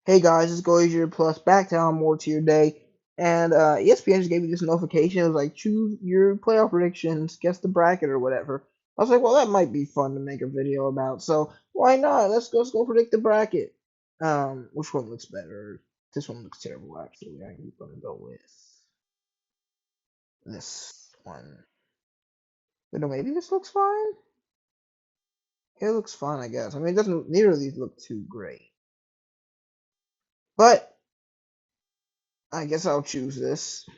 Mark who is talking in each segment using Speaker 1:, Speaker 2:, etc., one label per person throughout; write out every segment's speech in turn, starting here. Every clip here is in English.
Speaker 1: Hey guys, it's Glacier Plus back down more to your day. And ESPN just gave me this notification. It was like, choose your playoff predictions, guess the bracket or whatever. I was like, well, that might be fun to make a video about. So why not? Let's go predict the bracket. Which one looks better? This one looks terrible, actually. I'm gonna go with this one. But no, maybe this looks fine. It looks fine, I guess. I mean, it doesn't. Neither of these look too great. But I guess I'll choose this.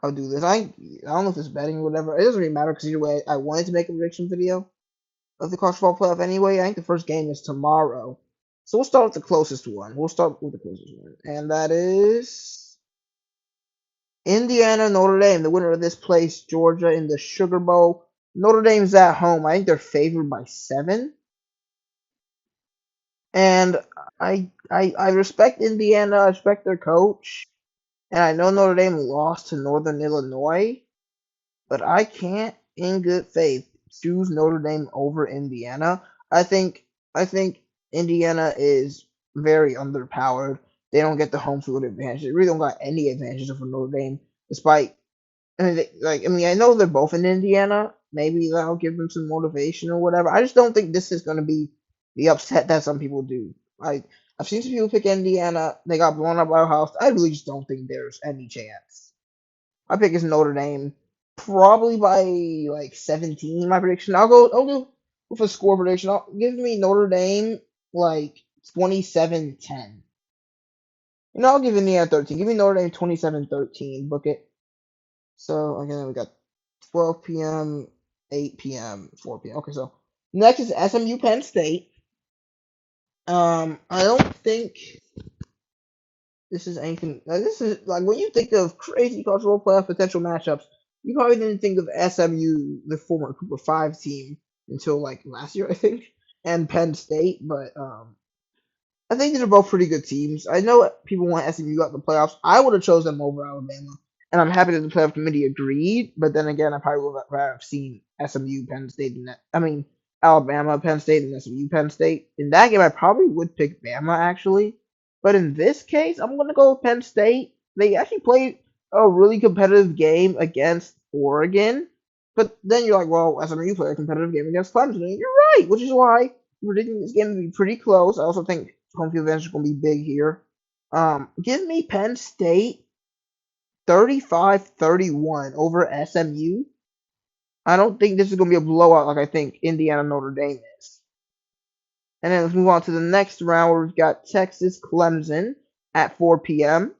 Speaker 1: I'll do this. I don't know if it's betting or whatever. It doesn't really matter because either way, I wanted to make a prediction video of the college football playoff anyway. I think the first game is tomorrow, so we'll start with the closest one. We'll start with the closest one, and that is Indiana Notre Dame. The winner of this plays Georgia in the Sugar Bowl. Notre Dame's at home. I think they're favored by 7, and I respect Indiana. I respect their coach, and I know Notre Dame lost to Northern Illinois. But I can't, in good faith, choose Notre Dame over Indiana. I think I think Indiana is very underpowered. They don't get the home field advantage. They really don't got any advantages over Notre Dame, despite I know they're both in Indiana. Maybe that'll give them some motivation or whatever. I just don't think this is going to be the upset that some people do. I've seen some people pick Indiana. They got blown up by Ohio State. I really just don't think there's any chance. My pick is Notre Dame, probably by like 17. My prediction. I'll go with a score prediction. Give me Notre Dame like 27-10. I'll give Indiana 13. Give me Notre Dame 27-13. Book it. So again, we got 12 p.m., 8 p.m., 4 p.m. Okay, so next is SMU Penn State. I don't think this is anything. This is like when you think of crazy cultural playoff potential matchups, you probably didn't think of SMU, the former Cooper Five team, until like last year, I think, and Penn State. But I think these are both pretty good teams. I know people want SMU out the playoffs. I would have chosen them over Alabama, and I'm happy that the playoff committee agreed. But then again, I probably would rather have seen SMU, Penn State, and I mean Alabama, Penn State, and SMU, Penn State. In that game, I probably would pick Bama actually. But in this case, I'm gonna go with Penn State. They actually played a really competitive game against Oregon. But then you're like, well, SMU played a competitive game against Clemson. And you're right, which is why I'm predicting this game to be pretty close. I also think home field advantage is going to be big here. Give me Penn State 35-31 over SMU. I don't think this is going to be a blowout like I think Indiana Notre Dame is. And then let's move on to the next round where we've got Texas Clemson at 4 p.m.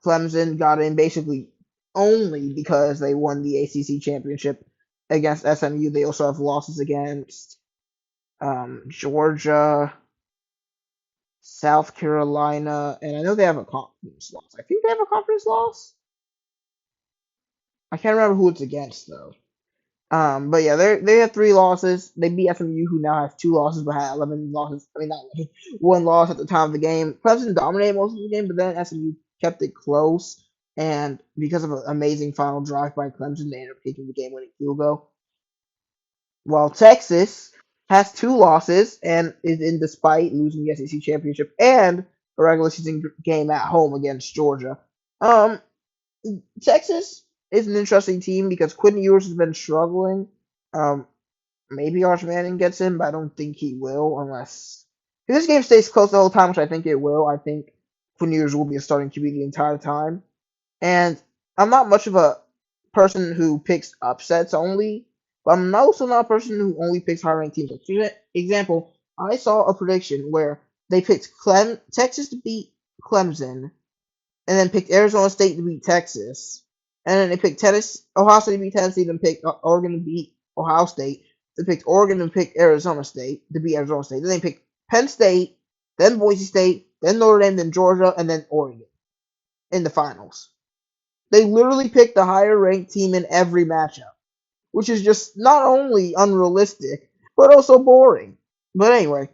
Speaker 1: Clemson got in basically only because they won the ACC championship against SMU. They also have losses against Georgia, South Carolina, and I know they have a conference loss. I think they have a conference loss. I can't remember who it's against though. But yeah, they have 3 losses. They beat SMU, who now has 2 losses, but had 11 losses. I mean, not 11, 1 loss at the time of the game. Clemson dominated most of the game, but then SMU kept it close. And because of an amazing final drive by Clemson, they ended up taking the game-winning field goal. While Texas has 2 losses and is in despite losing the SEC championship and a regular season game at home against Georgia. Um, Texas is an interesting team because Quinn Ewers has been struggling. Um, maybe Arch Manning gets in, but I don't think he will unless if this game stays close the whole time, which I think it will. I think Quinn Ewers will be a starting QB the entire time. And I'm not much of a person who picks upsets only, but I'm also not a person who only picks high ranked teams. Like, for example, I saw a prediction where they picked Texas to beat Clemson, and then picked Arizona State to beat Texas, and then they picked Ohio State to beat Tennessee, then picked Oregon to beat Ohio State, they picked Oregon to pick Arizona State to beat Arizona State, then they picked Penn State, then Boise State, then Notre Dame, then Georgia, and then Oregon in the finals. They literally picked the higher ranked team in every matchup, which is just not only unrealistic, but also boring. But anyway,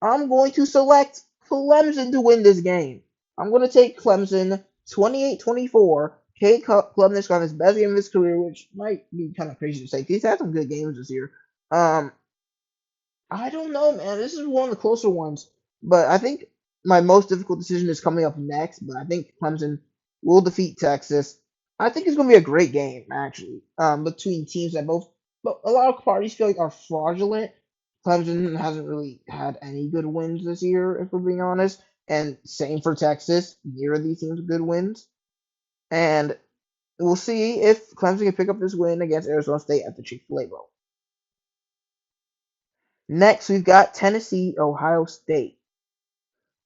Speaker 1: I'm going to select Clemson to win this game. I'm going to take Clemson 28-24. Cade Klubnik's got his best game of his career, which might be kind of crazy to say. He's had some good games this year. I don't know, man. This is one of the closer ones, but I think my most difficult decision is coming up next, but I think Clemson will defeat Texas. I think it's going to be a great game, actually, between teams that both, but a lot of parties feel like are fraudulent. Clemson hasn't really had any good wins this year, if we're being honest, and same for Texas. Neither of these teams have good wins, and we'll see if Clemson can pick up this win against Arizona State at the Chick-fil-A Bowl. Next, we've got Tennessee, Ohio State.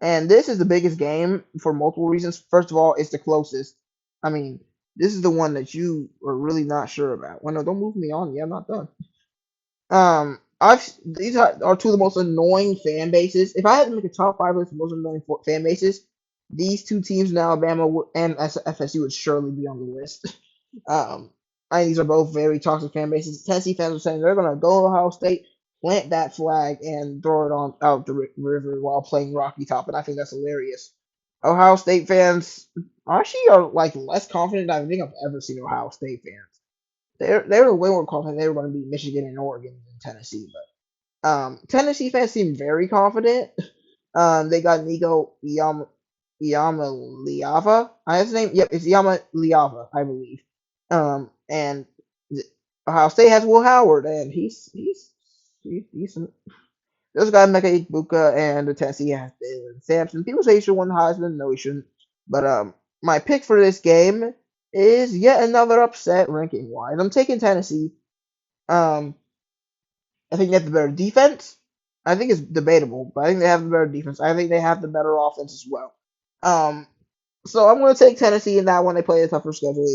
Speaker 1: And this is the biggest game for multiple reasons. First of all, it's the closest. I mean, this is the one that you are really not sure about. Well, no, don't move me on. Yeah, I'm not done. I've these are two of the most annoying fan bases. If I had to make a top five list of most annoying fan bases, these two teams in Alabama and FSU would surely be on the list. Um, I think these are both very toxic fan bases. Tennessee fans are saying they're gonna go to Ohio State, plant that flag, and throw it on out the river while playing Rocky Top, and I think that's hilarious. Ohio State fans actually are like less confident than I think I've ever seen Ohio State fans. They were way more confident they were going to beat Michigan and Oregon than Tennessee, but Tennessee fans seem very confident. They got Nico Iamaleava. His name, yep, it's Iamaleava, I believe. And Ohio State has Will Howard, and he's decent. Those guys Mecca Ibuka and the Tennessee has Dylan Sampson. People say he should win the Heisman. No, he shouldn't. But my pick for this game is yet another upset ranking wise. I'm taking Tennessee. Um, I think they have the better defense. I think it's debatable, but I think they have the better defense. I think they have the better offense as well. Um, so I'm going to take Tennessee in that one. They play a tougher schedule.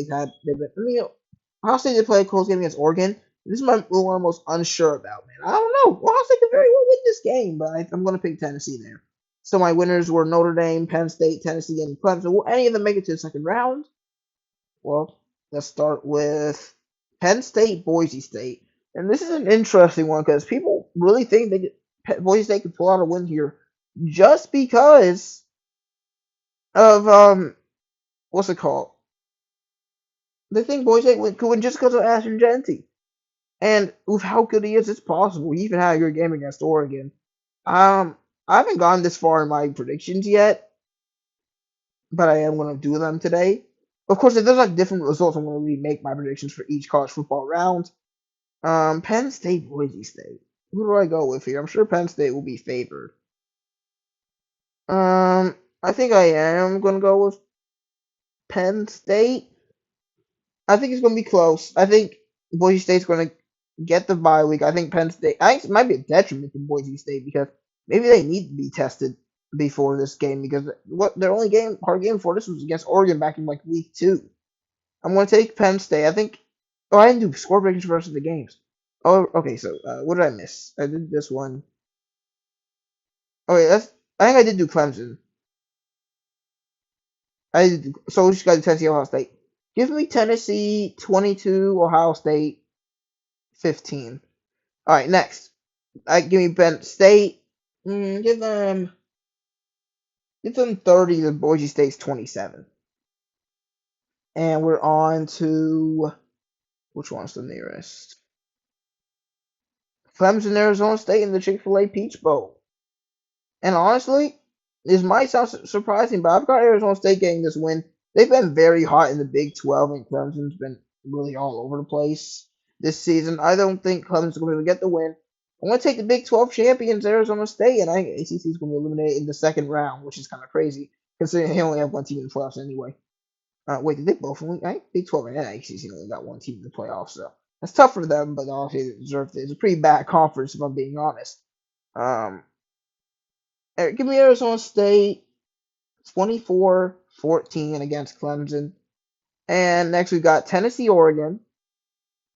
Speaker 1: Ohio State did play a close game against Oregon. This is my one I'm most unsure about, man. I don't know. Ohio State could very well win this game, but I'm going to pick Tennessee there. So my winners were Notre Dame, Penn State, Tennessee, and Clemson. Will any of them make it to the second round? Well, let's start with Penn State, Boise State. And this is an interesting one because people really think Boise State could pull out a win here just because of what's it called? They think Boise State could win just because of Ashton Jeanty. And with how good he is, it's possible. He even had a good game against Oregon. I haven't gone this far in my predictions yet, but I am going to do them today. Of course, if there's like different results, I'm going to remake my predictions for each college football round. Penn State, Boise State. Who do I go with here? I'm sure Penn State will be favored. I think I am going to go with Penn State. I think it's going to be close. I think Boise State's going to get the bye week. I think Penn State. I think it might be a detriment to Boise State because maybe they need to be tested before this game because what their only hard game for this was against Oregon back in like week 2. I'm going to take Penn State. I think. Oh, I didn't do score predictions for the rest of the games. Oh, okay. So what did I miss? I did this one. Oh, wait, I think I did do Clemson. So we just got to Tennessee, Ohio State. Give me Tennessee 22, Ohio State 15. All right, next. Give me Penn State. Give them 30 to Boise State's 27. And we're on to which one's the nearest? Clemson, Arizona State in the Chick-fil-A Peach Bowl. And honestly, this might sound surprising, but I've got Arizona State getting this win. They've been very hot in the Big 12, and Clemson's been really all over the place this season. I don't think Clemson's going to get the win. I'm going to take the Big 12 champions, Arizona State, and I think ACC is going to be eliminated in the second round, which is kind of crazy, considering they only have one team in the playoffs anyway. Wait, did they both only? I think Big 12 and ACC only got one team in the playoffs, so that's tough for them, but obviously they deserved it. It's a pretty bad conference, if I'm being honest. Give me Arizona State 24-14 against Clemson. And next we've got Tennessee, Oregon.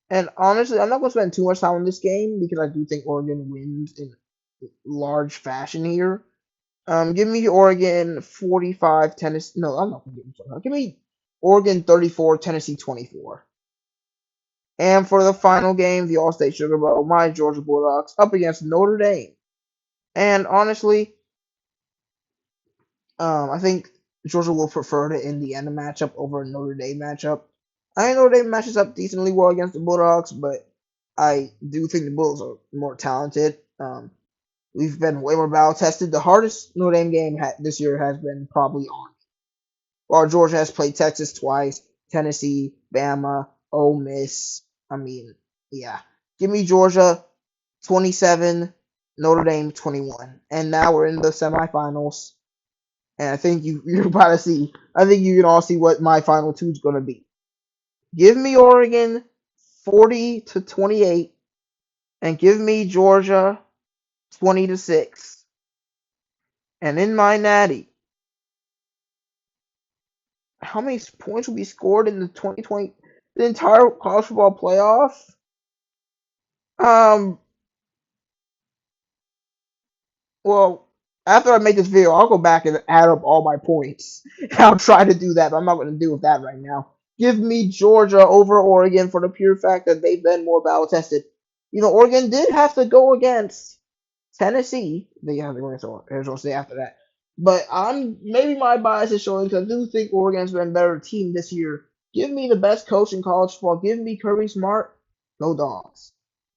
Speaker 1: And honestly, I'm not going to spend too much time on this game because I do think Oregon wins in large fashion here. Give me Oregon 45, Tennessee. No, I'm not going to give them. Give me Oregon 34, Tennessee 24. And for the final game, the All-State Sugar Bowl, my Georgia Bulldogs up against Notre Dame. And honestly, I think Georgia will prefer to Indiana matchup over a Notre Dame matchup. I think Notre Dame matches up decently well against the Bulldogs, but I do think the Bulls are more talented. We've been way more battle tested. The hardest Notre Dame game this year has been probably on. While Georgia has played Texas twice, Tennessee, Bama, Ole Miss. I mean, yeah. Give me Georgia 27, Notre Dame 21. And now we're in the semifinals. And I think you're about to see. I think you can all see what my final two is going to be. Give me Oregon 40-28, and give me Georgia 20-6. And in my natty, how many points will be scored in the 2020 the entire college football playoff? Um, well, after I make this video, I'll go back and add up all my points. I'll try to do that, but I'm not going to do that right now. Give me Georgia over Oregon for the pure fact that they've been more battle tested. Oregon did have to go against Tennessee. They have to go against Arizona State after that. But maybe my bias is showing because I do think Oregon's been a better team this year. Give me the best coach in college football. Give me Kirby Smart. Go Dogs.